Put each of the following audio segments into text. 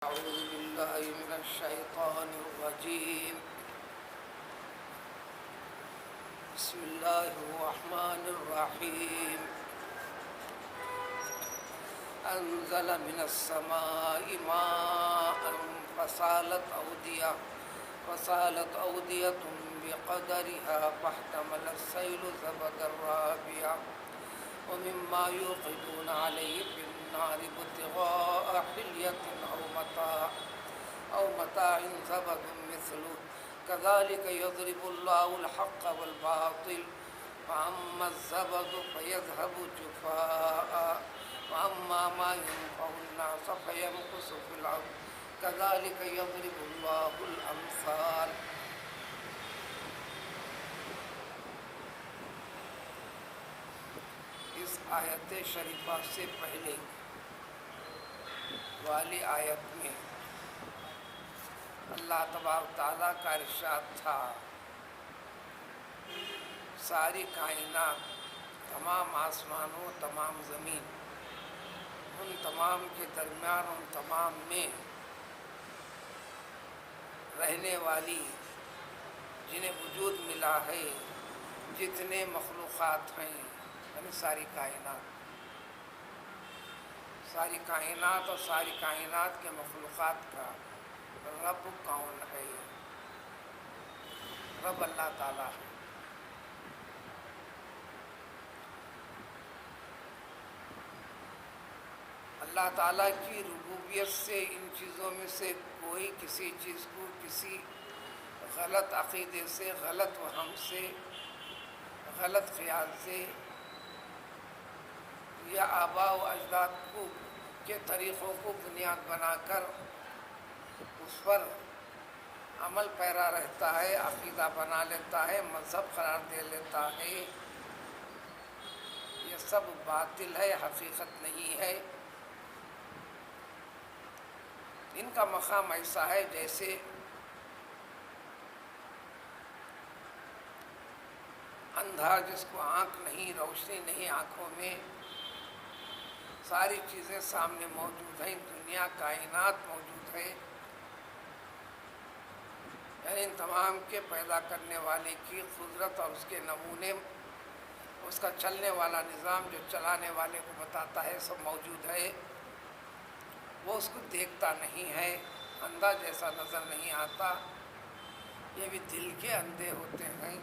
أعوذ بالله من الشيطان الرجيم. بسم الله الرحمن الرحيم. أنزل من السماء ماء فسالت أودية بقدرها فاحتمل السيل زبدا رابيا ومما يوقدون عليه في النار ابتغاء حلية أو متاع زبد مثله كذلك يضرب الله الحق والباطل فأما الزبد فيذهب جفاء وأما ما ينفع الناس فيمكث في الأرض كذلك يضرب الله الأمثال. اس آیت شریفہ سے پہلے والی آیت میں اللہ تبارک تعالیٰ کا ارشاد تھا ساری کائنات، تمام آسمانوں، تمام زمین، ان تمام کے درمیان، ان تمام میں رہنے والی جنہیں وجود ملا ہے، جتنے مخلوقات ہیں، یعنی ساری کائنات اور ساری کائنات کے مخلوقات کا رب کون ہے؟ رب اللہ تعالیٰ ہے. اللہ تعالیٰ کی ربوبیت سے ان چیزوں میں سے کوئی کسی چیز کو کسی غلط عقیدے سے، غلط وہم سے، غلط خیال سے یا آباء و اجداد کے طریقوں کو بنیاد بنا کر اس پر عمل پیرا رہتا ہے، عقیدہ بنا لیتا ہے، مذہب قرار دے لیتا ہے. یہ سب باطل ہے، حقیقت نہیں ہے. ان کا مقام ایسا ہے جیسے اندھا جس کو آنکھ نہیں، روشنی نہیں آنکھوں میں، ساری چیزیں سامنے موجود ہیں، دنیا کائنات موجود ہے، یعنی ان تمام کے پیدا کرنے والے کی قدرت اور اس کے نمونے، اس کا چلنے والا نظام جو چلانے والے کو بتاتا ہے، سب موجود ہے. وہ اس کو دیکھتا نہیں ہے، اندھا جیسا نظر نہیں آتا. یہ بھی دل کے اندھے ہوتے ہیں.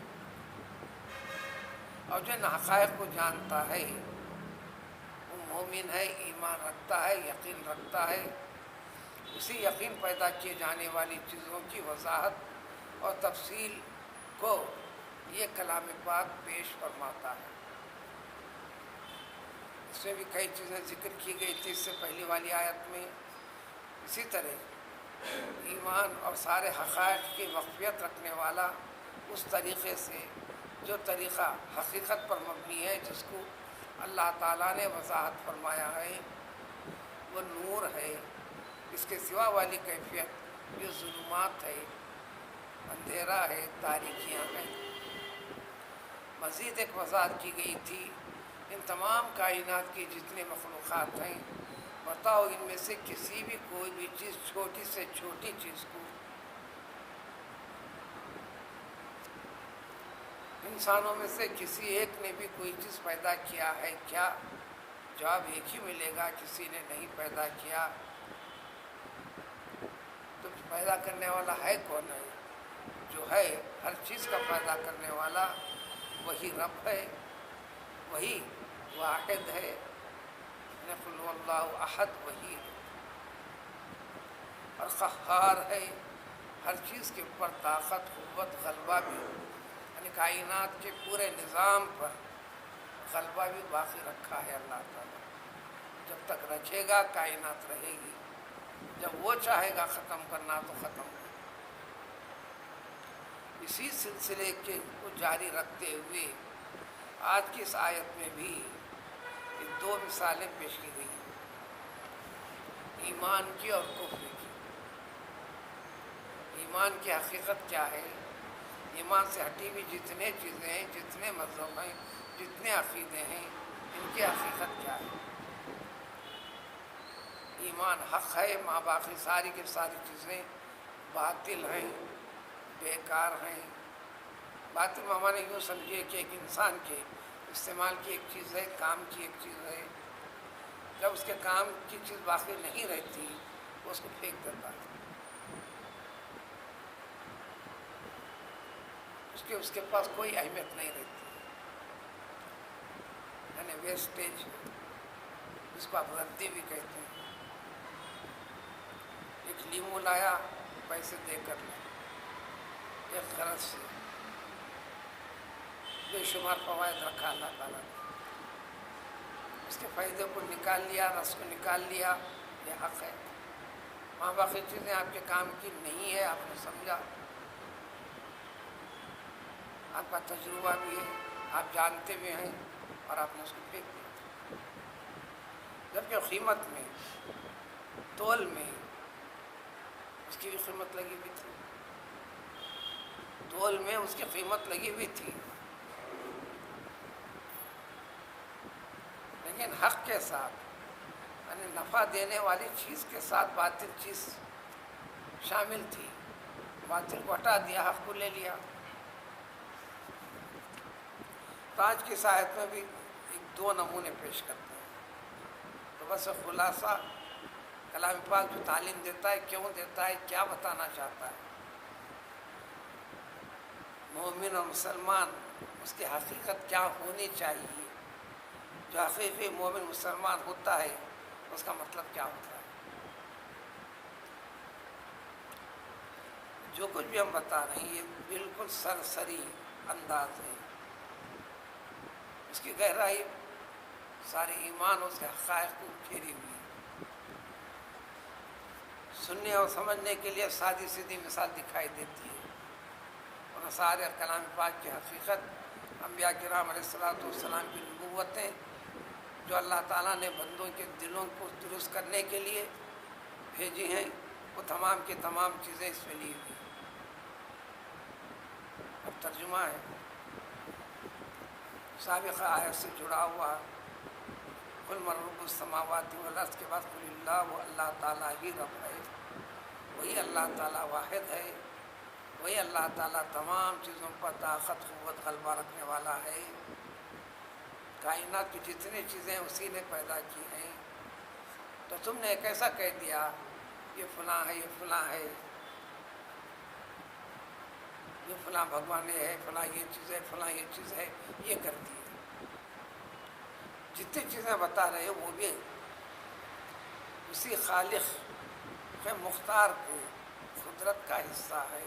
اور جو ان حقائق کو جانتا ہے وہ مومن ہے، ایمان رکھتا ہے، یقین رکھتا ہے. اسی یقین پیدا کیے جانے والی چیزوں کی وضاحت اور تفصیل کو یہ کلام پاک پیش فرماتا ہے. اس میں بھی کئی چیزیں ذکر کی گئی تھی اس سے پہلی والی آیت میں. اسی طرح ایمان اور سارے حقائق کی واقفیت رکھنے والا اس طریقے سے جو طریقہ حقیقت پر مبنی ہے، جس کو اللہ تعالیٰ نے وضاحت فرمایا ہے، وہ نور ہے. اس کے سوا والی کیفیت یہ ظلمات ہے، اندھیرا ہے، تاریکیاں ہیں. مزید ایک وضاحت کی گئی تھی ان تمام کائنات کی جتنے مخلوقات ہیں، بتاؤ ان میں سے کسی بھی کوئی بھی چیز، چھوٹی سے چھوٹی چیز کو انسانوں میں سے کسی ایک نے بھی کوئی چیز پیدا کیا ہے کیا؟ جواب ایک ہی ملے گا، کسی نے نہیں پیدا کیا. تو پیدا کرنے والا ہے کون ہے؟ جو ہے ہر چیز کا پیدا کرنے والا وہی رب ہے، وہی واحد ہے. قل هو اللہ احد وہی ہے اور قہار ہے. ہر چیز کے اوپر طاقت، قوت، غلبہ بھی، یعنی کائنات کے پورے نظام پر غلبہ بھی باقی رکھا ہے اللہ تعالیٰ. جب تک رکھے گا کائنات رہے گی، جب وہ چاہے گا ختم کرنا تو ختم کرے. اسی سلسلے کے کو جاری رکھتے ہوئے آج کی اس آیت میں بھی یہ دو مثالیں پیش کی گئی ہیں، ایمان کی اور کفر کی. ایمان کی حقیقت کیا ہے؟ ایمان سے ہٹی ہوئی جتنے چیزیں ہیں، جتنے مذہب ہیں، جتنے عقیدے ہیں، ان کی حقیقت کیا ہے؟ ایمان حق ہے، ماں باقی ساری کی ساری چیزیں باطل ہیں، بیکار ہیں۔ باطل معنی یوں سمجھیے کہ ایک انسان کے استعمال کی ایک چیز ہے، کام کی ایک چیز ہے، جب اس کے کام کی چیز باقی نہیں رہتی وہ اس کو پھینک دیتا ہے، اس کے پاس کوئی اہمیت نہیں رہتی، یعنی ویسٹیج، جس کو آپ ردی بھی کہتے ہیں۔ ایک لیمو لایا پیسے دے کر لیا، ایک غرض سے بے شمار فوائد رکھا اللہ تعالیٰ نے، اس کے فائدے کو نکال لیا، رس کو نکال لیا، یہ حق ہے۔ وہاں باقی چیزیں آپ کے کام کی نہیں ہے، آپ نے سمجھا، آپ کا تجربہ بھی ہے، آپ جانتے بھی ہیں، اور آپ نے اس کو پھینک دیا، جبکہ قیمت میں، تول میں اس کی بھی قیمت لگی ہوئی تھی، تول میں اس کی قیمت لگی ہوئی تھی، لیکن حق کے ساتھ، یعنی نفع دینے والی چیز کے ساتھ باطل چیز شامل تھی، باطل کو ہٹا دیا، حق کو لے لیا۔ تو آج کی آیت میں بھی ایک دو نمونے پیش کرتے ہیں، تو بس خلاصہ کلام پاک جو تعلیم دیتا ہے، کیوں دیتا ہے، کیا بتانا چاہتا ہے، مومن اور مسلمان اس کی حقیقت کیا ہونی چاہیے، جو حقیقی مومن مسلمان ہوتا ہے اس کا مطلب کیا ہوتا ہے۔ جو کچھ بھی ہم بتا رہے ہیں یہ بالکل سرسری انداز ہے، اس کی گہرائی سارے ایمان اس کے حقائق کو گھیری ہوئی ہے۔ سننے اور سمجھنے کے لیے سادی سیدھی مثال دکھائی دیتی ہے، اور سارے کلام پاک کی حقیقت، انبیاء کرام علیہ الصلوۃ والسلام کی نبوتیں جو اللہ تعالیٰ نے بندوں کے دلوں کو درست کرنے کے لیے بھیجی ہیں، وہ تمام کی تمام چیزیں اس میں لی ہوئی ہیں۔ اب ترجمہ ہے، سابقہ آیت سے جڑا ہوا، قل من رب السماوات والارض کے بعد قل اللہ، وہ اللہ تعالیٰ ہی رب ہے، وہی اللہ تعالیٰ واحد ہے، وہی اللہ تعالیٰ تمام چیزوں پر طاقت، قوت، غلبہ رکھنے والا ہے، کائنات کی جتنی چیزیں اسی نے پیدا کی ہیں، تو تم نے کیسا کہہ دیا یہ فلاں ہے، یہ فلاں ہے، یہ فلاں بھگوان ہے، فلاں یہ چیز ہے، فلاں یہ چیز ہے، یہ کرتی ہے۔ جتنی چیزیں بتا رہے وہ بھی اسی خالق کے مختار کو قدرت کا حصہ ہے،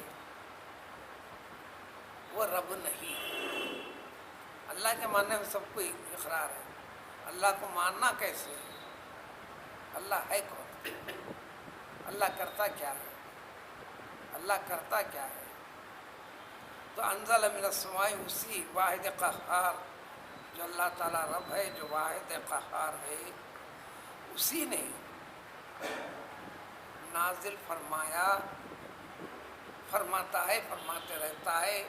وہ رب نہیں۔ اللہ کے ماننے میں سب کو اقرار ہے، اللہ کو ماننا کیسے ہے؟ اللہ ہے کون؟ اللہ کرتا کیا ہے؟ اللہ کرتا کیا ہے؟ تو انزل من السماء، اسی واحد قہار جو اللہ تعالیٰ رب ہے، جو واحد قہار ہے، اسی نے نازل فرمایا، فرماتا ہے، فرماتے رہتا ہے،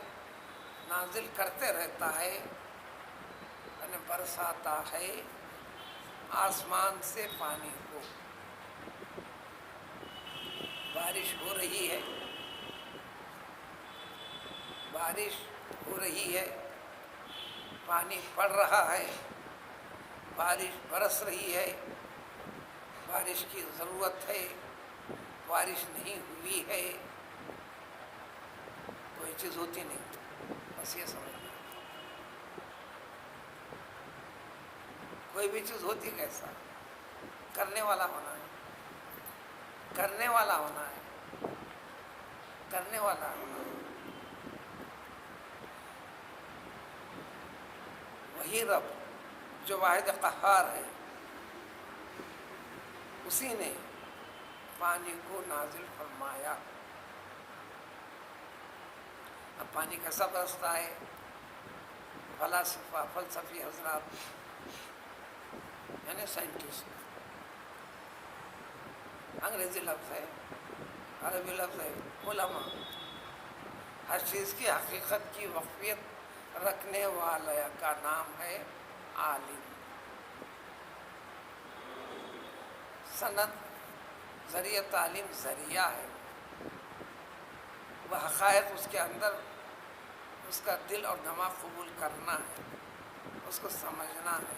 نازل کرتے رہتا ہے، یعنی برساتا ہے آسمان سے پانی کو، بارش ہو رہی ہے، بارش ہو رہی ہے، پانی پڑ رہا ہے، بارش برس رہی ہے، بارش کی ضرورت ہے، بارش نہیں ہوئی ہے، کوئی چیز ہوتی نہیں، بس یہ سمجھنا، کوئی بھی چیز ہوتی کیسا؟ کرنے والا ہونا ہے، کرنے والا ہونا ہے، کرنے والا ہونا ہے۔ وہی رب جو واحد قہار ہے، اسی نے پانی کو نازل فرمایا۔ اب پانی کیسا برستا ہے؟ فلاسفہ، فلسفی حضرات، یعنی سائنٹسٹ، انگریزی لفظ ہے، عربی لفظ ہے، علماء، ہر چیز کی حقیقت کی وقفیت رکھنے والے کا نام ہے عالم۔ سند ذریعہ تعلیم ذریعہ ہے، وہ حقائق اس کے اندر اس کا دل اور دماغ قبول کرنا ہے، اس کو سمجھنا ہے،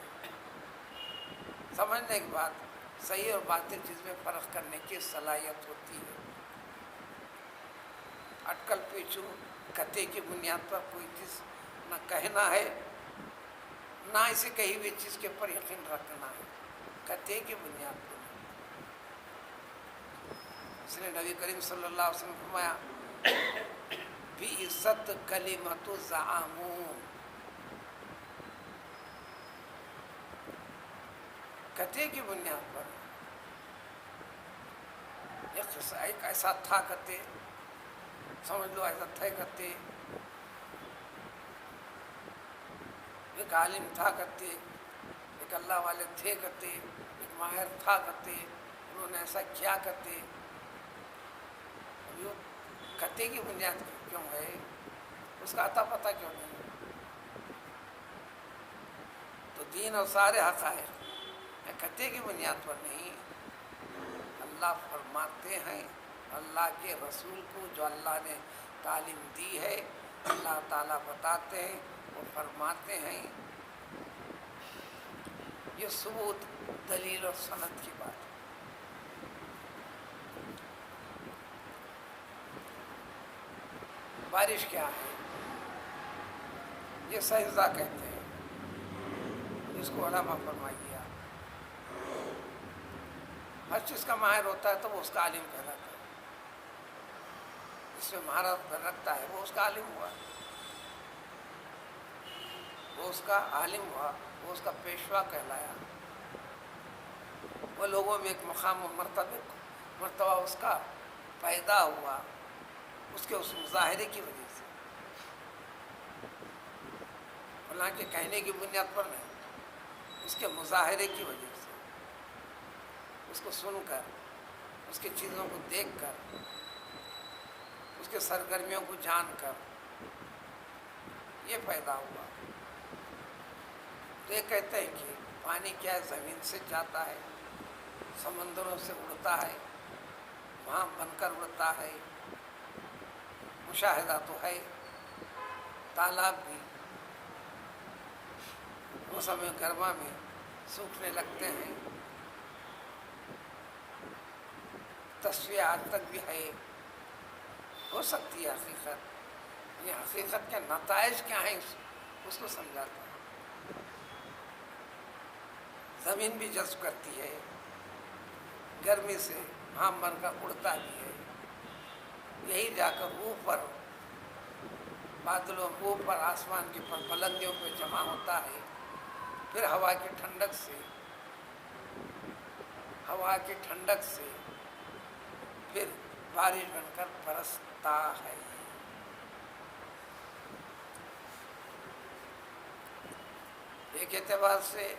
سمجھنے کے بعد صحیح اور باطل چیز میں فرق کرنے کی صلاحیت ہوتی ہے۔ اٹکل پیچھو کتے کی بنیاد پر کوئی چیز نہ کہنا ہے، نہ اسے کہی ہوئی چیز کے اوپر یقین رکھنا ہے، کتے کی بنیاد پر۔ اس نے نبی کریم صلی اللہ علیہ وسلم فرمایا بِعِزَّتْ کَلِمَتُ زَعَامُونَ، کتے کی بنیاد پر ایک ایسا تھا کتے، سمجھ لو ایسا تھے کتے، ایک عالم تھا کتے، ایک اللہ والے تھے کتے، ایک ماہر تھا کتے، انہوں نے ایسا کیا کتے۔ کتے کی بنیاد کیوں ہے؟ اس کا عطا پتہ کیوں نہیں؟ تو دین اور سارے حقائق کتے کی بنیاد پر نہیں، اللہ فرماتے ہیں، اللہ کے رسول کو جو اللہ نے تعلیم دی ہے اللہ تعالیٰ بتاتے ہیں، وہ فرماتے ہیں، یہ ثبوت دلیل اور سند کی بات ہے۔ بارش کیا ہے؟ یہ سائنسداں کہتے ہیں، جس کو علماء فرمائیے۔ ہر چیز کا ماہر ہوتا ہے تو وہ اس کا عالم کہلاتا ہے، جس میں مہارت رکھتا ہے وہ اس کا عالم ہوا، وہ اس کا عالم ہوا، وہ اس کا پیشوا کہلایا، وہ لوگوں میں ایک مقام و مرتبہ اس کا پیدا ہوا، اس کے اس مظاہرے کی وجہ سے، فلاں کے کہنے کی بنیاد پر نہیں، اس کے مظاہرے کی وجہ سے، اس کو سن کر، اس کی چیزوں کو دیکھ کر، اس کے سرگرمیوں کو جان کر یہ پیدا ہوا۔ تو یہ کہتے ہیں کہ پانی کیا ہے؟ زمین سے جاتا ہے، سمندروں سے اڑتا ہے، وہاں بن کر اڑتا ہے، مشاہدہ تو ہے، تالاب بھی موسم گرما میں سوکھنے لگتے ہیں، تصویر آج تک بھی ہے، ہو سکتی ہے حقیقت، یہ حقیقت کے نتائج کیا ہیں اس کو سمجھاتا ہے۔ زمین بھی جذب کرتی ہے، گرمی سے وہاں بن کر اڑتا بھی ہے، یہی جا کر اوپر بادلوں اوپر آسمان کے پر بلندیوں پہ جمع ہوتا ہے، پھر ہوا کی ٹھنڈک سے پھر بارش بن کر برستا ہے۔ ایک اعتبار سے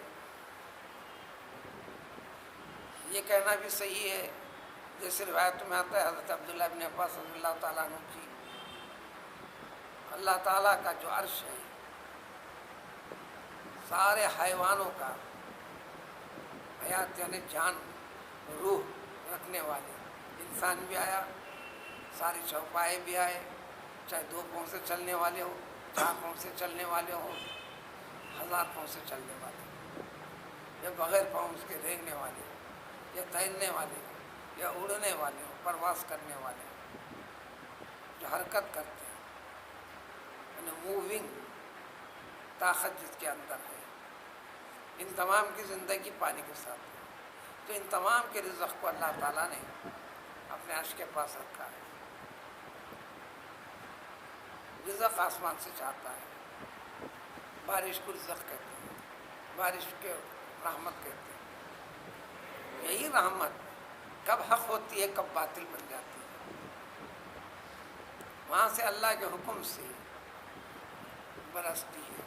یہ کہنا بھی صحیح ہے، جیسے روایت میں آتا ہے حضرت عبداللہ بن عباس رضی اللہ تعالیٰ عنہ کی، اللہ تعالیٰ کا جو عرش ہے سارے حیوانوں کا حیات یعنی جان روح رکھنے والے، انسان بھی آیا، سارے چوپائے بھی آئے، چاہے 2 پاؤں سے چلنے والے ہو، 4 پاؤں سے چلنے والے ہو، 1000 پاؤں سے چلنے والے ہو، یا بغیر پاؤں کے رینگنے والے ہو، یا تیرنے والے ہو، یا اڑنے والے ہو، پرواز کرنے والے ہو، جو حرکت کرتے ہیں، یعنی موونگ طاقت جس کے اندر ہے، ان تمام کی زندگی پانی کے ساتھ ہے۔ تو ان تمام کے رزق کو اللہ تعالیٰ نے اپنے عرش کے پاس رکھا ہے۔ رزق آسمان سے چاہتا ہے، بارش کو رزق کہتے ہیں، بارش کے رحمت کہتے ہیں۔ یہی رحمت کب حق ہوتی ہے، کب باطل بن جاتی ہے، وہاں سے اللہ کے حکم سے برستی ہے۔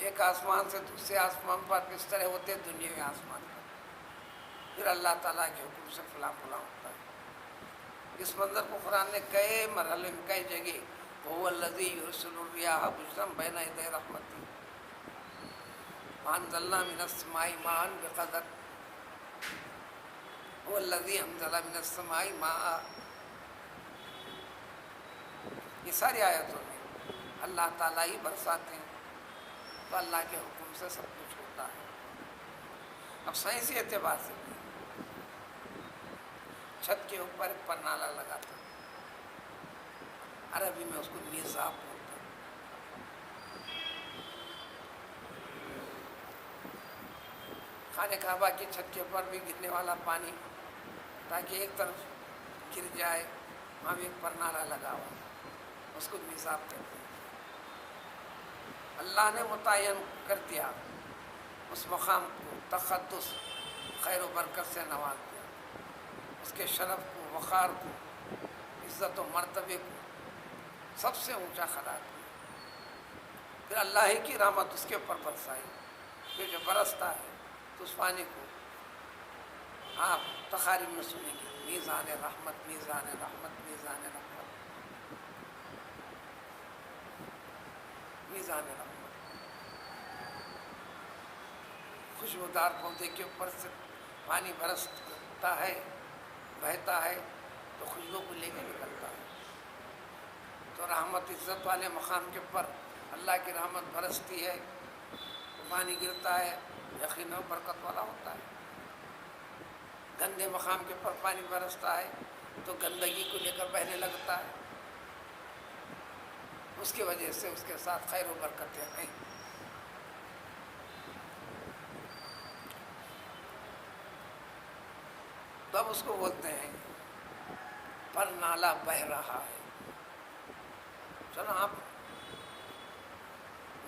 ایک آسمان سے دوسرے آسمان پر کس طرح ہوتے دنیاوی آسمان پر، پھر اللہ تعالیٰ کے حکم سے فلاں ہوتا ہے۔ اس منظر کو قرآن نے کئی مرحلے میں کئی جگہ وَهُوَ الَّذِي يُرْسِلُ الرِّيَاحَ بُشْرًا بَيْنَ يَدَيْ رَحْمَتِهِ وَأَنزَلْنَا مِنَ السَّمَاءِ مَاءً بِقَدَرٍ، وہ الذی انزل من السماء ماء، یہ ساری آیتوں میں اللہ تعالیٰ ہی برساتے ہیں، تو اللہ کے حکم سے سب کچھ ہوتا ہے۔ اب سائنسی اعتبار سے بھی چھت کے اوپر ایک پرنالا لگا تھا، عربی میں اس کو میزاب بولتے ہیں۔ خانہ کعبہ کی چھت کے اوپر بھی گرنے والا پانی تاکہ ایک طرف گر جائے، وہاں بھی ایک پرنالا لگا ہوا، اس کو میزاب کہتے ہیں۔ اللہ نے متعین کر دیا اس مقام کو، تقدس خیر و برکت سے نواز دیا، اس کے شرف کو، وقار کو، عزت و مرتبے کو سب سے اونچا قرار دیا۔ پھر اللہ ہی کی رحمت اس کے اوپر برسائی، پھر جو برستا ہے تو اس پانی کو آپ تقاریر میں سنیں گے، میزان رحمت، میزان رحمت، میزان رحمت، میزان رحمت۔ خوشبودار پودے کے اوپر سے پانی برستا ہے، بہتا ہے تو خوشبو کو لے کے نکلتا ہے۔ تو رحمت، عزت والے مقام کے اوپر اللہ کی رحمت برستی ہے، تو پانی گرتا ہے، یقیناً برکت والا ہوتا ہے۔ گندے مقام کے اوپر پانی برستا ہے تو گندگی کو لے کر بہنے لگتا ہے، اس کی وجہ سے اس کے ساتھ خیر و برکتیں ہیں۔ تب اس کو بولتے ہیں پر نالا بہہ رہا ہے۔ چلو آپ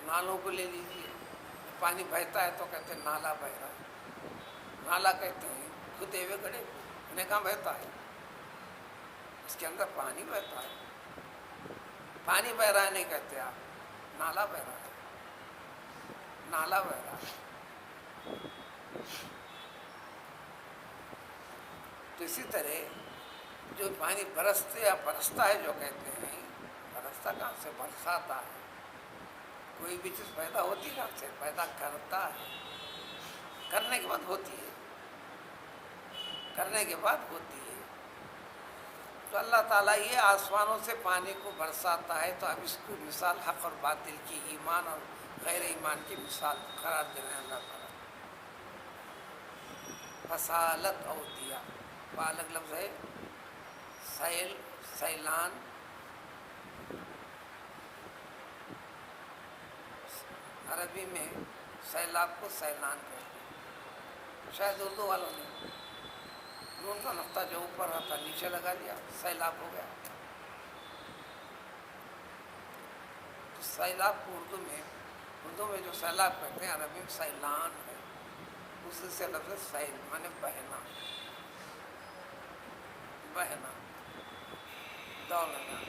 نالوں کو لے لیجیے، پانی بہتا ہے تو کہتے ہیں نالا بہہ رہا ہے۔ نالا کہتے ہیں کھدے ہوئے گڑھے، انہیں کہاں بہتا ہے، اس کے اندر پانی بہتا ہے۔ پانی بہ رہا ہے نہیں کہتے آپ، نالا بہ رہا ہے، نالا بہ رہا ہے۔ تو اسی طرح جو پانی برستے یا برستا ہے جو کہتے ہیں، برستا کہاں سے، برساتا ہے۔ کوئی بھی چیز پیدا ہوتی ہے کہاں سے، پیدا کرتا ہے، کرنے کے بعد ہوتی ہے، کرنے کے بعد ہوتی ہے۔ تو اللہ تعالیٰ یہ آسمانوں سے پانی کو برساتا ہے، تو اب اس کی مثال حق اور باطل کی، ایمان اور غیر ایمان کی مثال قرار دے رہے ہیں اللہ تعالیٰ۔ فصالت اودیہ، وہ الگ لفظ ہے، سیل، سیلان، عربی میں سیلاب کو سیلان کہتے ہیں، شاید اردو والوں نے نون کا نقطہ جو اوپر رہتا نیچے لگا لیا، سیلاب ہو گیا۔ تو سیلاب کو اردو میں جو سیلاب کہتے ہیں، عربی میں سیلان ہے، اسی سے لفظ سیل مانے بہنا، بہنا، دوڑنا۔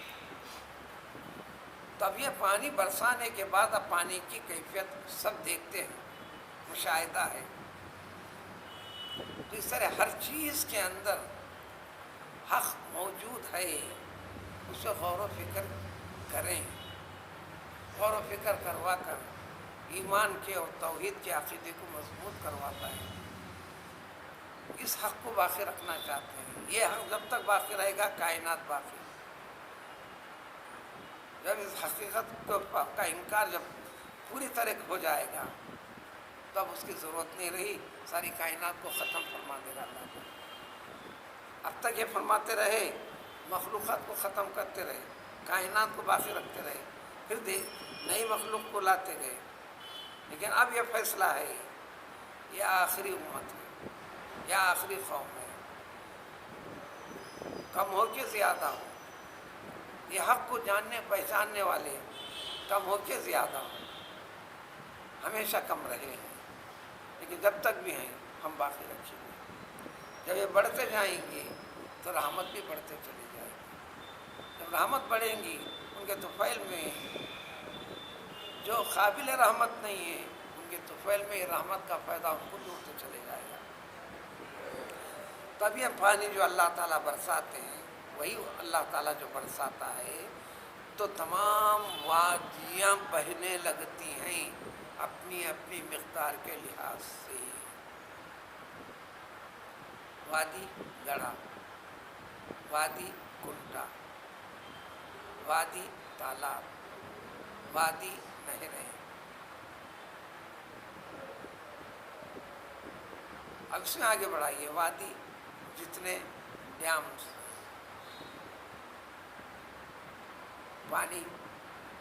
تب یہ پانی برسانے کے بعد اب پانی کی کیفیت سب دیکھتے ہیں، مشاہدہ ہے۔ تو اس طرح ہر چیز کے اندر حق موجود ہے، اس پہ غور و فکر کریں، غور و فکر کروا کر ایمان کے اور توحید کے عقیدے کو مضبوط کرواتا ہے۔ اس حق کو باقی رکھنا چاہتے ہیں، یہ حق جب تک باقی رہے گا کائنات باقی۔ جب اس حقیقت کا انکار جب پوری طرح ہو جائے گا تب اس کی ضرورت نہیں رہی، ساری کائنات کو ختم فرما دے گا اللہ کو۔ اب تک یہ فرماتے رہے، مخلوقات کو ختم کرتے رہے، کائنات کو باقی رکھتے رہے، پھر نئی مخلوق کو لاتے گئے، لیکن اب یہ فیصلہ ہے، یہ آخری امت ہے، یہ آخری قوم ہے، کم ہو کے زیادہ ہو، یہ حق کو جاننے پہچاننے والے کم ہو کے زیادہ ہو، ہمیشہ کم رہے ہیں، لیکن جب تک بھی ہیں ہم باقی رکھیں گے۔ جب یہ بڑھتے جائیں گے تو رحمت بھی بڑھتے چلی جائے گی۔ جب رحمت بڑھیں گی، ان کے طفیل میں جو قابل رحمت نہیں ہے، ان کے طفیل میں یہ رحمت کا فائدہ ان کو دور تو چلے جائے گا۔ تب یہ پانی جو اللہ تعالیٰ برساتے ہیں، وہی اللہ تعالیٰ جو برساتا ہے تو تمام وادیاں بہنے لگتی ہیں اپنی اپنی مقدار کے لحاظ سے۔ وادی گڑھا، وادی کنٹا، وادی تالاب، وادی نہریں۔ اب اس میں آگے بڑھائیے، وادی جتنے ڈیمز، پانی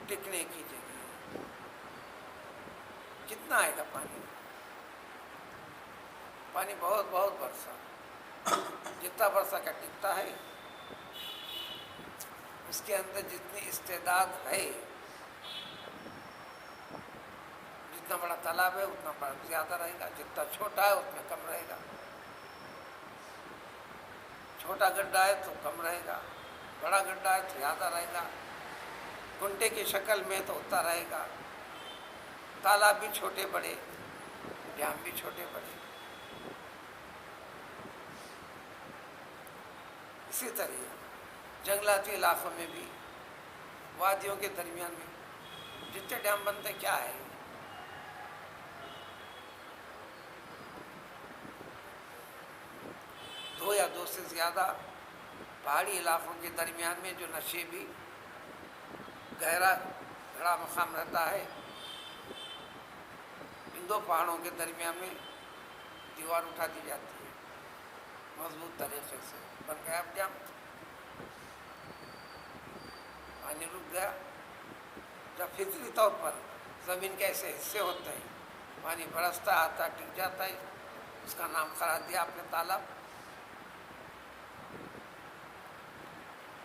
ٹکنے کی جگہ، کتنا آئے گا پانی؟ پانی بہت بہت برسا، جتنا برسا کا ٹکتا ہے، اس کے اندر جتنی استعداد ہے، جتنا بڑا تالاب ہے اتنا بڑا زیادہ رہے گا، جتنا چھوٹا ہے اتنا کم رہے گا، چھوٹا گڈھا ہے تو کم رہے گا، بڑا گڈھا ہے تو زیادہ رہے گا، کنٹے کی شکل میں تو اتنا رہے گا، تالاب بھی چھوٹے بڑے، ڈیم بھی چھوٹے بڑے۔ اسی طرح جنگلاتی علاقوں میں بھی، وادیوں کے درمیان میں جتنے ڈیم بنتے کیا ہے؟ 2 یا 2 سے زیادہ پہاڑی علاقوں کے درمیان میں جو نشیبی گہرا گھڑا مقام رہتا ہے، ان 2 پہاڑوں کے درمیان میں دیوار اٹھا دی جاتی ہے، مضبوط طریقے سے بن گیا ڈیم، پانی رک گیا۔ جب فطری طور پر زمین کے ایسے حصے ہوتے ہیں، پانی برستا آتا ٹک جاتا ہے، اس کا نام قرار دیا آپ نے تالاب،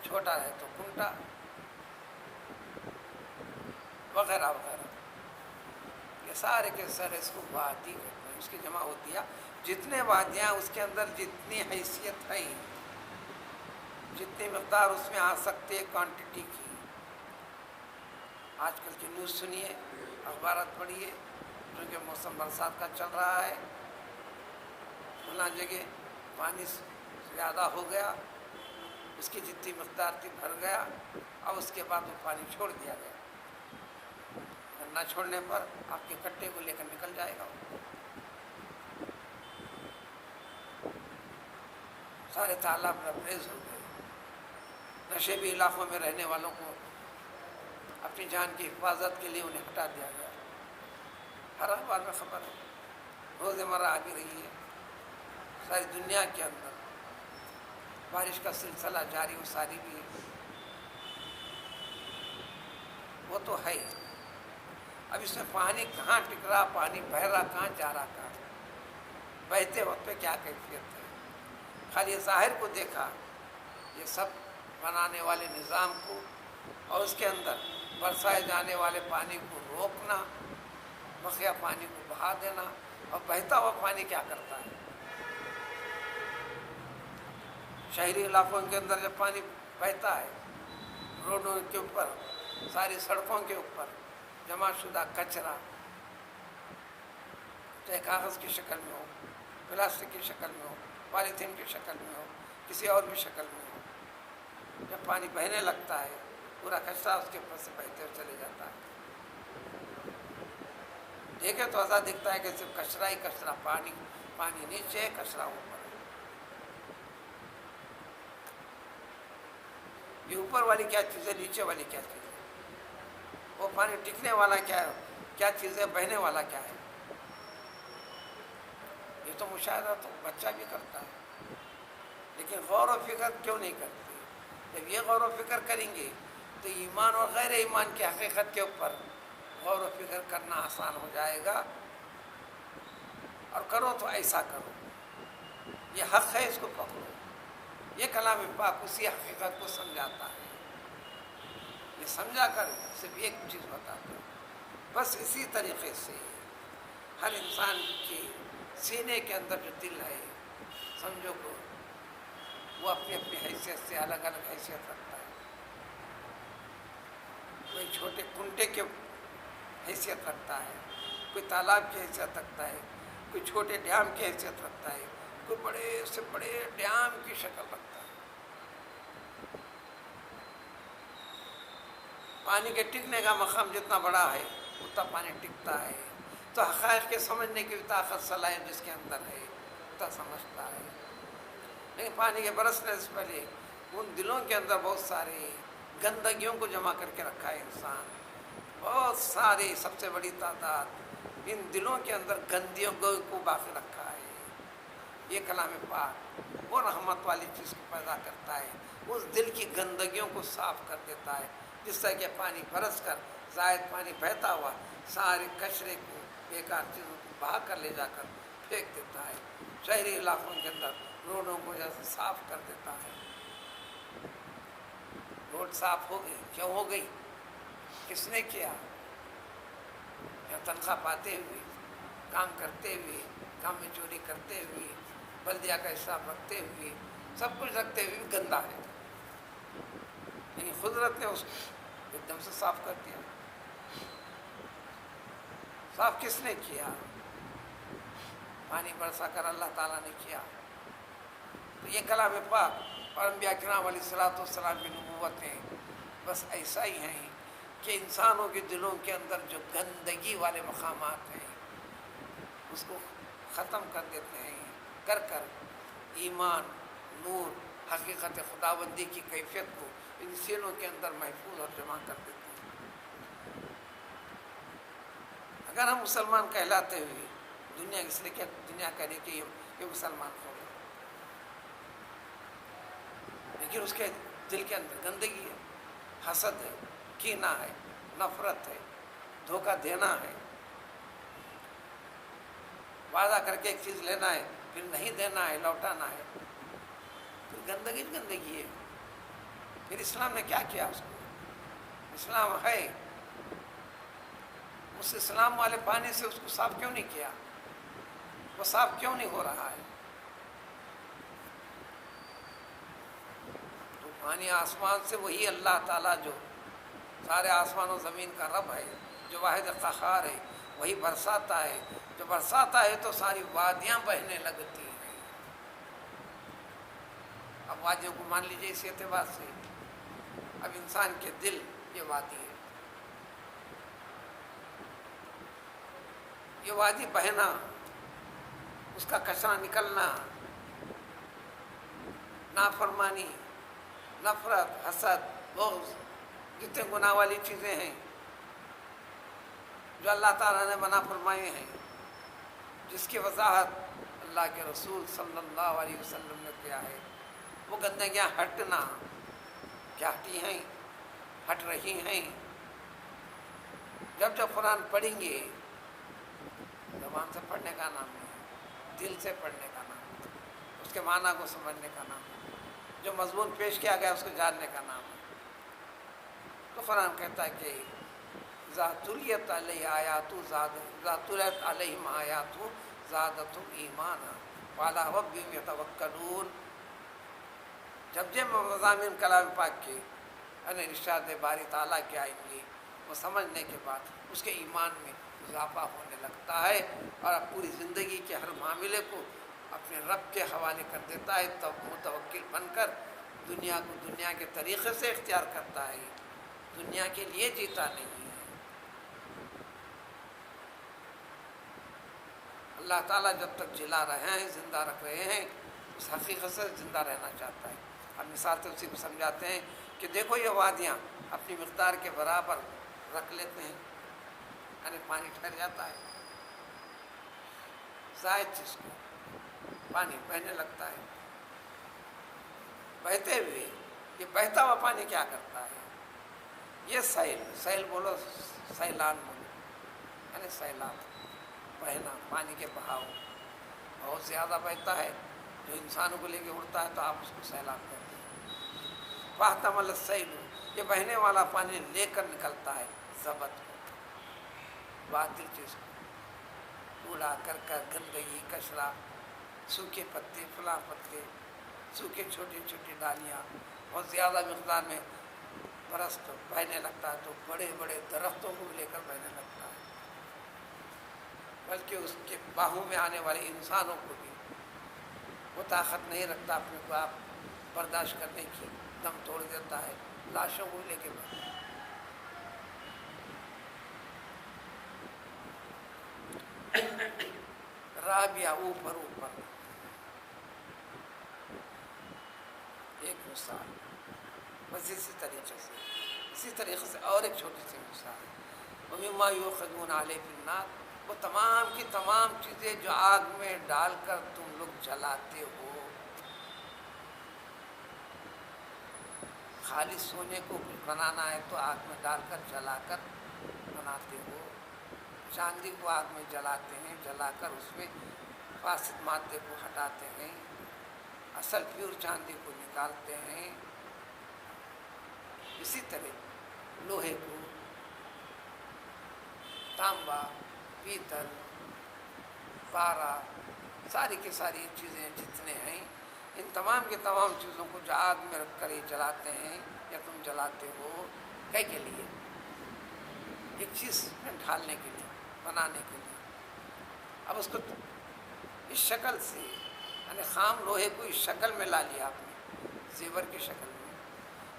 چھوٹا ہے تو کنٹا، وغیرہ وغیرہ، یہ سارے کے سارے اس کو وادی کہتے ہیں، اس کی جمع ہوتی ہے۔ جتنے وادیاں اس کے اندر جتنی حیثیت ہے، جتنی مقدار اس میں آ سکتی ہے کوانٹٹی کی، آج کل کی نیوز سنیے، اخبارات پڑھیے، کیونکہ موسم برسات کا چل رہا ہے، فلاں جگہ پانی زیادہ ہو گیا، اس کی جتنی مقدار تھی بھر گیا، اب اس کے بعد وہ پانی چھوڑ دیا گیا، نہ چھوڑنے پر آپ کے کٹے کو لے کر نکل جائے گا، سارے تالاب لبریز ہو گئے۔ نشیبی علاقوں میں رہنے والوں کو اپنی جان کی حفاظت کے لیے انہیں ہٹا دیا گیا، ہر اخبار میں خبر ہے، روزمرہ آ بھی رہی ہے، ساری دنیا کے اندر بارش کا سلسلہ جاری و ساری بھی ہے، وہ تو ہے ہی۔ اب اس میں پانی کہاں ٹک رہا، پانی بہہ رہا کہاں، جا رہا کہاں، بہتے وقت پہ کیا کیفیت ہے؟ خالی ظاہر کو دیکھا، یہ سب بنانے والے نظام کو اور اس کے اندر برسائے جانے والے پانی کو روکنا، بقیہ پانی کو بہا دینا، اور بہتا ہوا پانی کیا کرتا ہے؟ شہری علاقوں کے اندر جب پانی بہتا ہے، روڈوں کے اوپر، ساری سڑکوں کے اوپر جمع شدہ کچرا، چاہے کاغذ کی شکل میں ہو، پلاسٹک کی شکل میں ہو، پالیتھین کی شکل میں ہو، کسی اور بھی شکل میں ہو، جب پانی بہنے لگتا ہے، پورا کچرا اس کے اوپر سے بہتے ہوئے چلے جاتا ہے۔ دیکھے تو ایسا دکھتا ہے کہ صرف کچرا ہی کچرا، پانی نیچے، کچرا اوپر۔ یہ اوپر والی کیا چیز ہے، نیچے والی کیا چیز ہے؟ وہ پانی ٹکنے والا کیا چیز ہے، بہنے والا کیا ہے؟ یہ تو مشاہدہ تو بچہ بھی کرتا ہے، لیکن غور و فکر کیوں نہیں کرتے؟ جب یہ غور و فکر کریں گے تو ایمان اور غیر ایمان کی حقیقت کے اوپر غور و فکر کرنا آسان ہو جائے گا، اور کرو تو ایسا کرو، یہ حق ہے، اس کو پکڑو۔ یہ کلام پاک اسی حقیقت کو سمجھاتا ہے، یہ سمجھا کر صرف ایک چیز بتاتا ہے، بس اسی طریقے سے ہر انسان کے سینے کے اندر جو دل ہے، سمجھو کو وہ اپنی اپنی حیثیت سے الگ الگ حیثیت رکھتا ہے، کوئی چھوٹے کنٹے کے حیثیت رکھتا ہے، کوئی تالاب کی حیثیت رکھتا ہے، کوئی چھوٹے ڈیم کی حیثیت رکھتا ہے، کوئی بڑے سے بڑے ڈیم کی شکل رکھتا ہے۔ پانی کے ٹکنے کا مقام جتنا بڑا ہے اتنا پانی ٹکتا ہے، تو حقائق کے سمجھنے کی طاقت صلاحیت جس کے اندر ہے اتنا سمجھتا ہے۔ لیکن پانی کے برسنے سے پہلے ان دلوں کے اندر بہت سارے گندگیوں کو جمع کر کے رکھا ہے انسان، بہت ساری، سب سے بڑی تعداد ان دلوں کے اندر گندیوں کو باقی رکھا ہے۔ یہ کلام پاک وہ رحمت والی چیز کو پیدا کرتا ہے، اس دل کی گندگیوں کو صاف کر دیتا ہے، جس طرح کہ پانی برس کر زائد پانی بہتا ہوا سارے کچرے کو، بیکار چیزوں کو بہا کر لے جا کر پھینک دیتا ہے، شہری علاقوں کے اندر روڈوں کو جیسے صاف کر دیتا ہے۔ روڈ صاف ہو گئی، کیوں ہو گئی؟ کس نے کیا؟ یا تنخواہ پاتے ہوئے، کام کرتے ہوئے، کام میں چوری کرتے ہوئے، بلدیہ کا حساب رکھتے ہوئے، سب کچھ رکھتے ہوئے بھی گندا ہے، یعنی قدرت نے اس کو ایک دم سے صاف کر دیا۔ صاف کس نے کیا؟ پانی برسا کر اللہ تعالیٰ نے کیا۔ تو یہ کلام پاک اور انبیاء کرام علیہ الصلوۃ والسلام کی نبوتیں بس ایسا ہی ہیں کہ انسانوں کے دلوں کے اندر جو گندگی والے مقامات ہیں اس کو ختم کر دیتے ہیں، کر ایمان، نور، حقیقت خداوندی کی کیفیت کو ان سینوں کے اندر محفوظ اور جمع کر دیتے ہیں۔ اگر ہم مسلمان کہلاتے ہوئے دنیا اس لیے کیا دنیا کہنے کہ یہ مسلمان ہو گئے، لیکن اس کے دل کے اندر گندگی ہے، حسد ہے، کینہ ہے، نفرت ہے، دھوکہ دینا ہے، وعدہ کر کے ایک چیز لینا ہے پھر نہیں دینا ہے، لوٹانا ہے، پھر گندگی ہے۔ پھر اسلام نے کیا کیا اس کو؟ اسلام ہے، اس اسلام والے پانی سے اس کو صاف کیوں نہیں کیا؟ وہ صاف کیوں نہیں ہو رہا ہے؟ تو پانی آسمان سے وہی اللہ تعالیٰ جو سارے آسمان و زمین کا رب ہے، جو واحد قہار ہے، وہی برساتا ہے۔ جو برساتا ہے تو ساری وادیاں بہنے لگتی ہیں۔ اب وادیوں کو مان لیجیے اس اعتبار سے، اب انسان کے دل یہ وادی ہے، یہ وادی بہنا، اس کا کچرا نکلنا، نافرمانی، نفرت، حسد، بغض، جتنے گناہ والی چیزیں ہیں جو اللہ تعالیٰ نے منع فرمائے ہیں، جس کی وضاحت اللہ کے رسول صلی اللہ علیہ وسلم نے کیا ہے، وہ گندگیاں ہٹنا کیا ہٹی ہیں، ہٹ رہی ہیں۔ جب قرآن پڑھیں گے، زبان سے پڑھنے کا نام ہے، دل سے پڑھنے کا نام ہے، اس کے معنی کو سمجھنے کا نام ہے، جو مضمون پیش کیا گیا اس کو جاننے کا نام ہے۔ تو قرآن کہتا ہے کہ ذاتلیت علیہ آیاتو ذاتلیت علیہم آیاتو زادتہم ایمانا وعلی ربہم یتوکلون۔ جب مضامین کلام پاک کے ارشاد باری تعالیٰ کے آئیں گے، وہ سمجھنے کے بعد اس کے ایمان میں اضافہ ہونے لگتا ہے، اور اب پوری زندگی کے ہر معاملے کو اپنے رب کے حوالے کر دیتا ہے، تب متوکل بن کر دنیا کو دنیا کے طریقے سے اختیار کرتا ہے، دنیا کے لیے جیتا نہیں ہے۔ اللہ تعالیٰ جب تک جلا رہے ہیں، زندہ رکھ رہے ہیں، اس حقیقت سے زندہ رہنا چاہتا ہے۔ ہم مثال سے اسی کو سمجھاتے ہیں کہ دیکھو یہ وادیاں اپنی مقدار کے برابر رکھ لیتے ہیں، یعنی پانی ٹھہر جاتا ہے، زائد چیز کو پانی بہنے لگتا ہے، بہتے ہوئے یہ بہتا ہوا پانی کیا کرتا ہے؟ یہ سیل بولو، سیلان بولو، یعنی سیلاب، بہنا، پانی کے بہاؤ بہت زیادہ بہتا ہے، جو انسانوں کو لے کے اڑتا ہے تو آپ اس کو سیلاب کہتے ہیں۔ فاحتمل السیل، یہ بہنے والا پانی لے کر نکلتا ہے زبد کو، باطل چیز کو، کوڑا کرکٹ، گندگی، کچرا، سوکھے پتے، فلاں پتے، سوکھے چھوٹی چھوٹی ڈالیاں بہت زیادہ مقدار میں برس تو بہنے لگتا ہے، تو بڑے بڑے درختوں کو بھی لے کر بہنے لگتا ہے، بلکہ اس کے باہوں میں آنے والے انسانوں کو بھی وہ طاقت نہیں رکھتا اپنے کو آپ برداشت کرنے کی، دم توڑ دیتا ہے، لاشوں کو لے کے بہتا ہے۔ رابعہ اوپر مثال، بس اسی طریقے سے اور ایک چھوٹی سی مثال، وَمِمَّا يُوقَدُونَ عَلَيْهِ فِي النَّارِ، وہ تمام کی تمام چیزیں جو آگ میں ڈال کر تم لوگ جلاتے ہو. خالص سونے کو کچھ بنانا ہے تو آگ میں ڈال کر جلا کر بناتے ہو. چاندی کو آگ میں جلاتے ہیں، جلا کر اس میں فاسد مادے کو ہٹاتے ہیں، اصل پیور چاندی کو نکالتے ہیں. اسی طرح لوہے کو، تانبا، پیتل، پارا، ساری کی ساری چیزیں جتنے ہیں، ان تمام کی تمام چیزوں کو جو آگ میں رکھ کر یہ جلاتے ہیں یا تم جلاتے ہو، کیا کے لیے؟ ایک چیز میں ڈھالنے کے لیے، بنانے کے لیے. اب اس کو اس شکل سے، یعنی خام لوہے کو اس شکل میں لا لیا آپ نے، زیور کی شکل میں،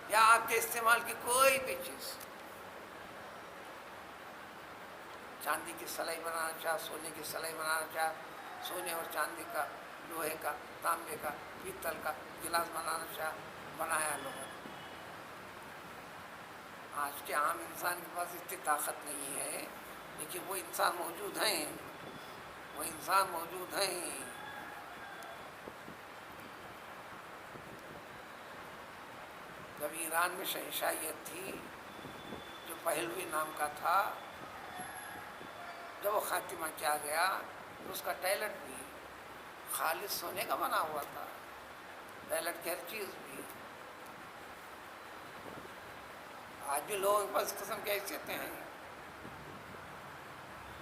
یا آپ کے استعمال کی کوئی بھی چیز، چاندی کی سلائی بنانا چاہ، سونے کی سلائی بنانا چاہ، سونے اور چاندی کا، لوہے کا، تانبے کا، پیتل کا گلاس بنانا چاہ، بنایا لوگوں نے. آج کے عام انسان کے پاس اتنی طاقت نہیں ہے، لیکن وہ انسان موجود ہیں، وہ انسان موجود ہیں. جب ایران میں شہنشاہیت تھی، جو پہلوی نام کا تھا، جب وہ خاتمہ کیا گیا تو اس کا ٹائلٹ بھی خالص سونے کا بنا ہوا تھا، ٹائلٹ کی ہر چیز بھی. آج بھی لوگوں کے پاس اس قسم کی حیثیتیں ہیں،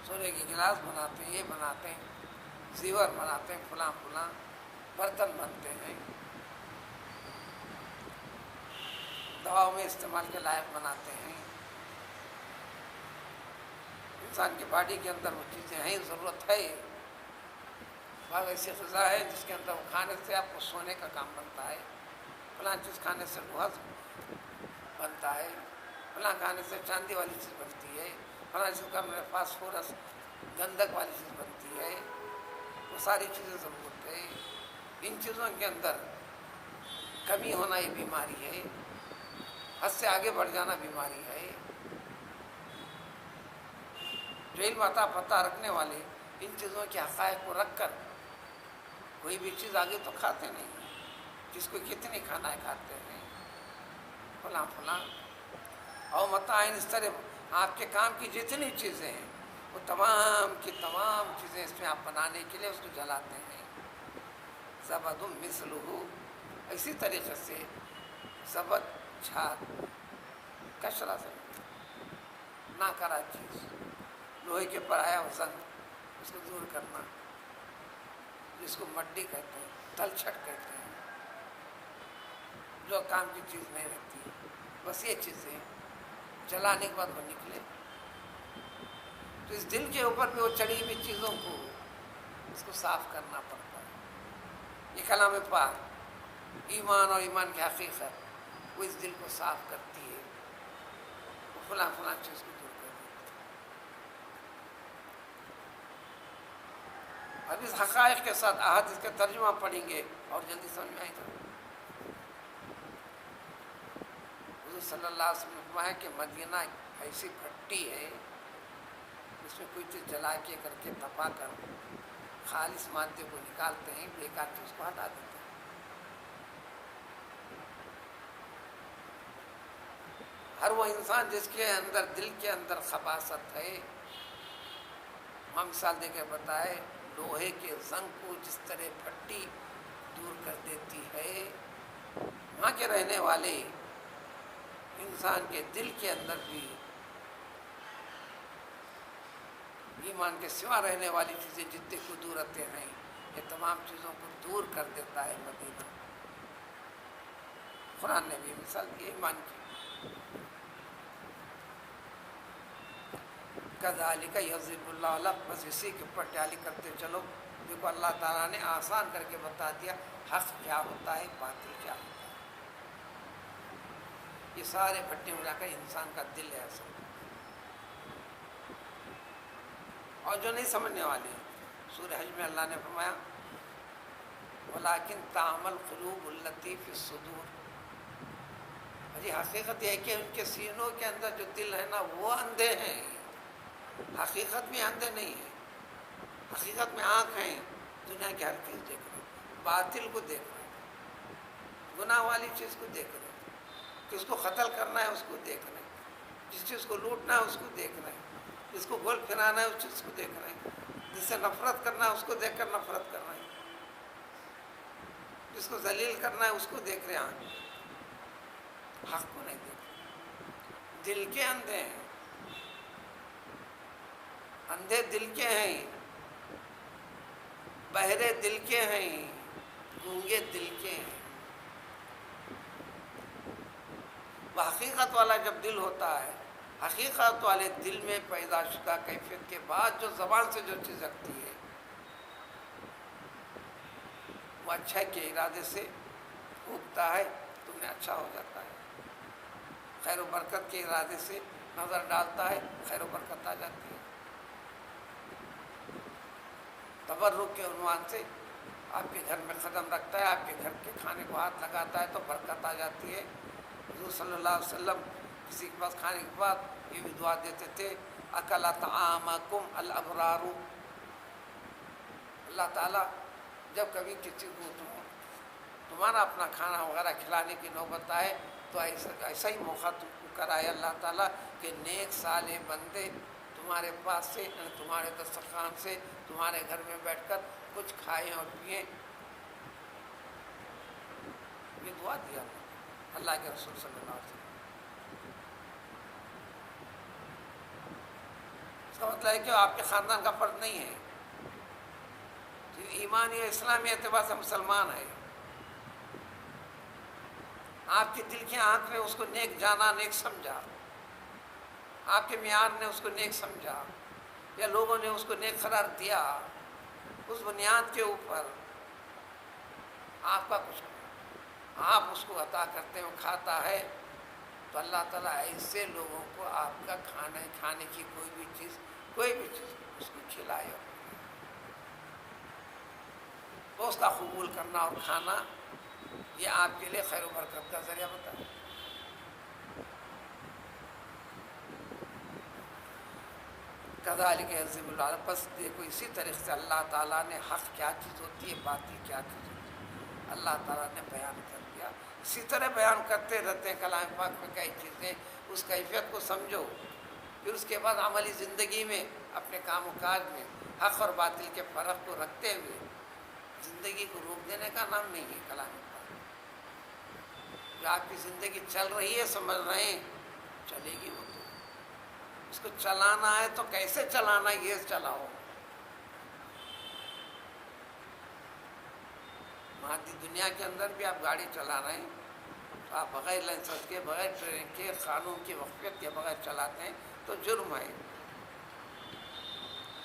سونے کے گلاس بناتے ہیں، یہ بناتے ہیں، زیور بناتے ہیں، فلاں فلاں برتن بنتے ہیں، دواؤں میں استعمال کے لائق بناتے ہیں. انسان کی باڈی کے اندر وہ چیزیں ہیں، ضرورت ہے. بعض ایسی غذا ہے جس کے اندر وہ کھانے سے آپ کو سونے کا کام بنتا ہے، فلاں چیز کھانے سے لوہا بنتا ہے، فلاں کھانے سے چاندی والی چیز بنتی ہے، فلاں چیز کا میرے فاسفورس گندک والی چیز بنتی ہے. وہ ساری چیزیں ضرورت ہے. ان چیزوں کے اندر کمی ہونا یہ بیماری ہے، حد سے آگے بڑھ جانا بیماری ہے. جو علم عطا پتہ رکھنے والے ان چیزوں کے حقائق کو رکھ کر کوئی بھی چیز آگے تو کھاتے نہیں، جس کو کتنی کھانا ہے کھاتے ہیں، فلاں فلاں. اور متعین اس طرح آپ کے کام کی جتنی چیزیں ہیں وہ تمام کی تمام چیزیں اس میں آپ بنانے کے لیے اس کو جلاتے ہیں. زبد مثلہ، اسی طریقے سے زبد، جھاگ، کشرا سے نہ کرا چیز، لوہے کے پر آیا وزن، اس کو دور کرنا، جس کو مڈی کہتے ہیں، تلچھٹ کہتے ہیں، جو کام کی چیز نہیں رہتی. بس یہ چیزیں جلانے کے بعد وہ نکلے تو اس دل کے اوپر بھی وہ چڑھی ہوئی چیزوں کو اس کو صاف کرنا پڑتا ہے. یہ کلام پاک ایمان اور ایمان کی حقیقت وہ اس دل کو صاف کرتی ہے، وہ فلاں فلاں چیز کو دور کر دیتی ہے. اب اس حقائق کے ساتھ احادیث کا ترجمہ پڑھیں گے اور جلدی سمجھ میں آئے گا. حضور صلی اللہ علیہ وسلم نے فرمایا کہ مدینہ ایسی بھٹی ہے اس میں کوئی چیز جلا کے کر کے تپا کر خالص مادے کو نکالتے ہیں، بیکار چیز کو ہٹا دیتے ہیں. ہر وہ انسان جس کے اندر دل کے اندر خباثت ہے، ہم مثال دے کے بتائے، لوہے کے زنگ کو جس طرح بھٹی دور کر دیتی ہے، وہاں کے رہنے والے انسان کے دل کے اندر بھی ایمان کے سوا رہنے والی چیزیں جتنے قدورتیں ہیں، یہ تمام چیزوں کو دور کر دیتا ہے مدینہ. قرآن نے بھی مثال دی ایمان کی. کذالک یضرب اللہ لک، بس اسی کے اوپر ٹیلی کرتے چلو. دیکھو اللہ تعالیٰ نے آسان کر کے بتا دیا حق کیا ہوتا ہے، باطل کیا ہوتا ہے. یہ سارے بھٹے ملا کر انسان کا دل ہے اصل. اور جو نہیں سمجھنے والے، سورہ حج میں اللہ نے فرمایا وَلَٰكِن تَعْمَى الْقُلُوبُ الَّتِي فِي الصُّدُورِ، جی حقیقت یہ ہے کہ ان کے سینوں کے اندر جو دل ہے نا وہ اندھے ہیں، حقیقت میں اندھے نہیں ہیں، حقیقت میں آنکھ ہیں، دنیا کی ہر چیز دیکھ رہے ہیں، باطل کو دیکھ رہے ہیں، گناہ والی چیز کو دیکھ رہے ہیں، کس کو قتل کرنا ہے اس کو دیکھ رہے ہیں، جس چیز کو لوٹنا ہے اس کو دیکھ رہے ہیں، جس کو گول پھرانا ہے اس چیز کو دیکھ رہے ہیں، جس سے نفرت کرنا ہے اس کو دیکھ کر نفرت کر رہے ہیں، جس کو ذلیل کرنا ہے اس کو دیکھ رہے ہیں، حق کو نہیں دیکھ رہے، دل کے اندھے ہیں، اندھے دل کے ہیں، بہرے دل کے ہیں، گونگے دل کے ہیں۔ وہ حقیقت والا جب دل ہوتا ہے، حقیقت والے دل میں پیدا شدہ کیفیت کے بعد جو زبان سے جو چیز رکھتی ہے وہ اچھا کے ارادے سے اگتا ہے تو انہیں اچھا ہو جاتا ہے، خیر و برکت کے ارادے سے نظر ڈالتا ہے، خیر و برکت آ جاتی ہے، تبرک کے عنوان سے آپ کے گھر میں قدم رکھتا ہے، آپ کے گھر کے کھانے کو ہاتھ لگاتا ہے تو برکت آ جاتی ہے۔ حضور صلی اللہ علیہ وسلم کسی کے پاس کھانے کے بعد یہ بھی دعا دیتے تھے، اکل طعامکم الابرار، اللہ تعالیٰ جب کبھی کسی کو تمہارا اپنا کھانا وغیرہ کھلانے کی نوبت آئے تو ایسا ہی موقع تم کو کرائے اللہ تعالیٰ کہ نیک صالح بندے تمہارے پاس سے، تمہارے دسترخوان سے، تمہارے گھر میں بیٹھ کر کچھ کھائیں اور پئیں۔ یہ دعا دیا اللہ کے رسول صلی اللہ علیہ وسلم۔ اس کا مطلب ہے کہ آپ کے خاندان کا فرد نہیں ہے، ایمانی اسلامی اعتبار سے مسلمان ہے، آپ کے دل کی آنکھ نے اس کو نیک جانا، نیک سمجھا، آپ کے معیار نے اس کو نیک سمجھا، یا لوگوں نے اس کو نیک قرار دیا، اس بنیاد کے اوپر آپ کا کچھ آپ اس کو عطا کرتے ہیں، وہ کھاتا ہے، تو اللہ تعالیٰ ایسے لوگوں کو آپ کا کھانے کی کوئی بھی چیز اس کو کھلائے، تو اس کا قبول کرنا اور کھانا یہ آپ کے لیے خیر و برکت کا ذریعہ بتا ہے۔ کذالک یضرب اللہ، بس دیکھو اسی طریقے سے اللہ تعالیٰ نے حق کیا چیز ہوتی ہے، باطل کیا چیز ہوتی ہے، اللہ تعالیٰ نے بیان کر دیا، اسی طرح بیان کرتے رہتے ہیں کلام پاک میں کئی چیزیں، اس کیفیت کو سمجھو، پھر اس کے بعد عملی زندگی میں اپنے کام و کاج میں حق اور باطل کے فرق کو رکھتے ہوئے زندگی کو روک دینے کا نام نہیں ہے کلام پاک۔ جو آپ کی زندگی چل رہی ہے سمجھ رہے ہیں، چلے گی وہ تو، اس کو چلانا ہے تو کیسے چلانا ہے یہ چلاؤ۔ مادی دنیا کے اندر بھی آپ گاڑی چلا رہے ہیں تو آپ بغیر لائسنس کے، بغیر ٹریننگ کے، قانون کی وقفیت کے بغیر چلاتے ہیں تو جرم ہے،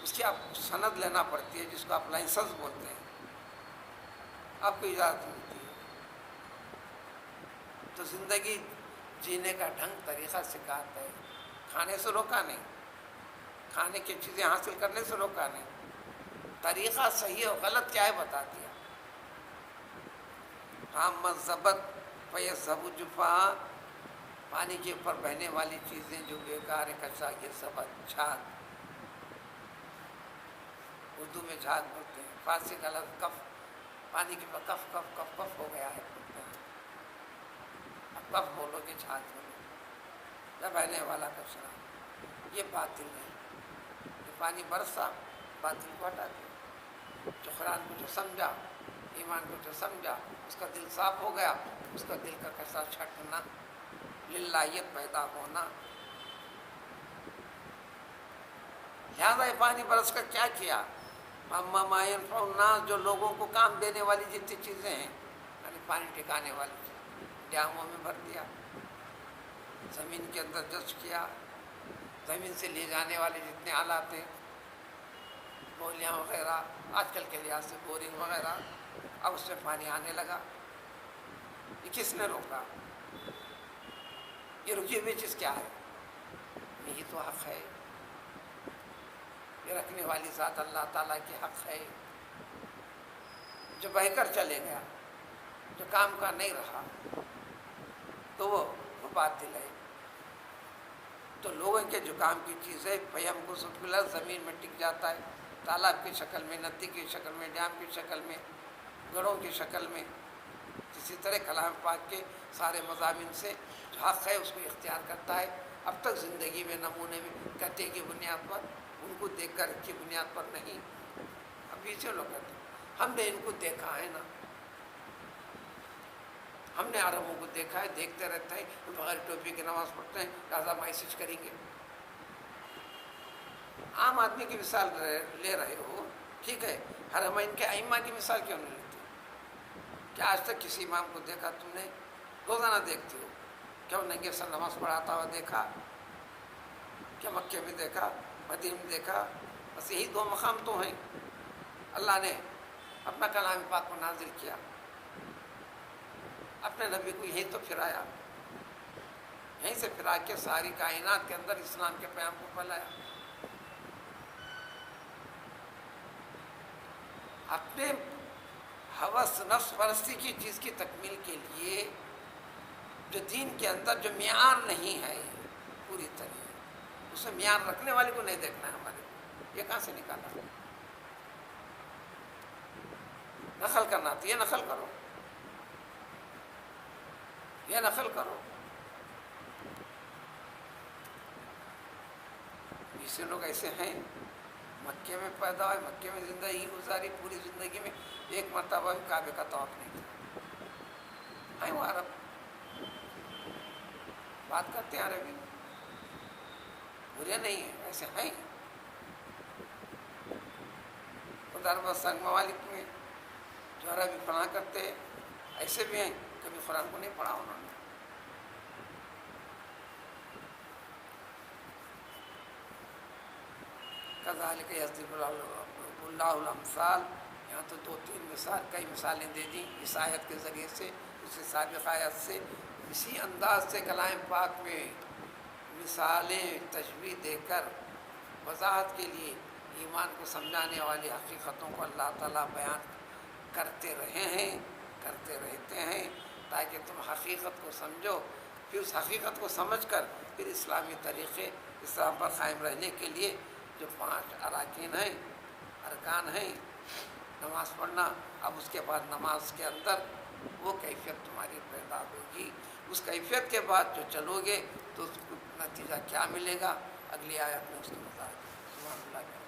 اس کی آپ سند لینا پڑتی ہے، جس کو آپ لائسنس بولتے ہیں، آپ کو اجازت ملتی ہے۔ تو زندگی جینے کا ڈھنگ طریقہ سکھاتا ہے، کھانے سے روکا نہیں، کھانے کی چیزیں حاصل کرنے سے روکا نہیں، طریقہ صحیح اور غلط کیا ہے بتا دیا۔ ہم ضبط فیضب جفا، پانی کے اوپر بہنے والی چیزیں جو بیکار ہے، کچا، یہ سب جھاگ، اردو میں جھاگ بولتے ہیں، فارسی کا لفظ کف، پانی کے اوپر کف کف کف کف ہو گیا ہے، اب کف بولو گے، جھاگ بولو، یا بہنے والا کچرا، یہ باطل ہے، یہ پانی برسا، باطل کو ہٹا دیا، جو قرآن کو جو سمجھا، ایمان کو جو سمجھا، اس کا دل صاف ہو گیا، اس کا دل کا کچرا چھٹنا، للہیت پیدا ہونا۔ لہٰذا یہ پانی برس کر کیا کیا، اما ما ينفع الناس، جو لوگوں کو کام دینے والی جتنی چیزیں ہیں، یعنی پانی ٹھکانے والی چیزیں، ڈیموں میں بھر دیا، زمین کے اندر جذب کیا، زمین سے لے جانے والے جتنے آلات ہیں، بولیاں وغیرہ، آج کل کے لحاظ سے بورنگ وغیرہ، اب اس میں پانی آنے لگا، یہ کس نے روکا؟ یہ رکی ہوئی چیز کیا ہے؟ یہی تو حق ہے، یہ رکھنے والی ذات اللہ تعالیٰ کی حق ہے، جو بہہ کر چلے گیا، جو کام کا نہیں رہا، تو وہ باطل ہے۔ تو لوگوں کے جو کام کی چیزیں فیم کو سطح زمین میں ٹک جاتا ہے، تالاب کی شکل میں، ندی کی شکل میں، ڈیم کی شکل میں، گڑھوں کی شکل میں۔ اسی طرح کلام پاک کے سارے مضامین سے جو حق ہے اس کو اختیار کرتا ہے۔ اب تک زندگی میں نمونے میں قطعے کی بنیاد پر، ان کو دیکھ کر کی بنیاد پر نہیں۔ اب پیچھے لوگ کہتے ہیں ہم نے ان کو دیکھا ہے نا، ہم نے عربوں کو دیکھا ہے، دیکھتے رہتے ہیں، بغیر ٹوپی کی نماز پڑھتے ہیں، لہٰذا میسج کریں گے۔ عام آدمی کی مثال لے رہے ہو، ٹھیک ہے، حرمین کے ائمہ کی مثال کیوں نہیں لیتے؟ کیا آج تک کسی امام کو دیکھا تم نے؟ روزانہ دیکھتے ہو، کیا وہ ننگے سر نماز پڑھاتا ہوا دیکھا؟ کیا مکے میں دیکھا، مدینے میں دیکھا؟ بس یہی دو مقام تو ہیں۔ اللہ نے اپنا کلام پاک کو نازل کیا، اپنے نبی کو یہی تو پھرایا، یہیں سے پھرا کے ساری کائنات کے اندر اسلام کے پیام کو پھیلایا۔ اپنے ہوس نفس پرستی کی چیز کی تکمیل کے لیے جو دین کے اندر جو معیار نہیں ہے پوری طرح، اسے معیار رکھنے والے کو نہیں دیکھنا ہے ہمارے کو۔ یہ کہاں سے نکالا؟ نقل کرنا تو یہ نقل کرو، یہ نقل کرو۔ اسے لوگ ایسے ہیں، مکے میں پیدا ہوئے، مکے میں زندگی گزاری، پوری زندگی میں ایک مرتبہ بھی کعبے کا طواف نہیں کیا۔ ہیں وہ عرب، بات کرتے ہیں عربی، برے نہیں ہیں، ایسے ہیں۔ ادھر سنگ ممالک میں جو عربی پڑھا کرتے ہیں ایسے بھی ہیں، کبھی قرآن کو نہیں پڑھا انہوں نے۔ کذالک یضرب اللہ الامثال، یہاں تو دو تین کئی مثالیں دے دیں اس آیت کے ذریعے سے، اس سابق آیت سے۔ اسی انداز سے کلام پاک میں مثالیں تشبیہ دے کر وضاحت کے لیے ایمان کو سمجھانے والی حقیقتوں کو اللہ تعالیٰ بیان کرتے رہے ہیں، کرتے رہتے ہیں، تاکہ تم حقیقت کو سمجھو، پھر اس حقیقت کو سمجھ کر پھر اسلامی طریقے اسلام پر قائم رہنے کے لیے جو 5 اراکین ہیں، ارکان ہیں، نماز پڑھنا، اب اس کے بعد نماز کے اندر وہ کیفیت تمہاری پیدا ہوگی۔ اس کیفیت کے بعد جو چلو گے تو اس کو نتیجہ کیا ملے گا، اگلی آیت میں اس کو بتا دیں۔ سبحان اللہ۔